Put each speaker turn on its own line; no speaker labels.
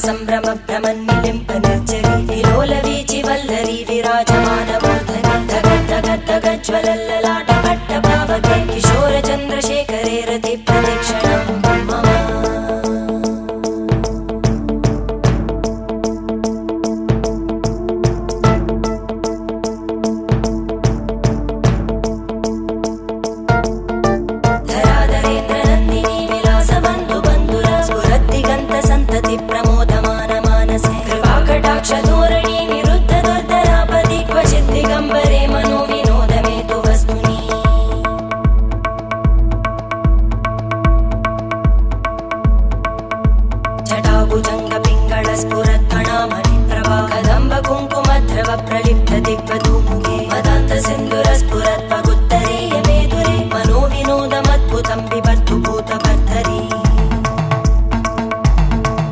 संभ्रम भ्रमन्निलिम्प निर्जरी विलोलवीचि वल्लरी विराजमानमूर्धनि धगद्धगद्धगज्ज्वलल्ललाट पट्टपावके किशोर चन्द्रशेखरे रति प्रदक्षिणं मम धराधरेन्द्रनन्दिनी विलासबन्धु बन्धुर स्फुरद्दिगन्त सन्तति प्रमोदमान मानसे कृपाकटाक्षधोरणी निरुद्ध दुर्धरापदि क्वचित् दिगम्बरे मनो विनोदमेतु वस्तुनि जटाभुजङ्ग पिङ्गळ स्फुरत्फणामणि प्रभा कदम्ब कुङ्कुमद्रव प्रलिप्त दिग्वधूमुखे मदान्त सिन्धुर स्फुरत्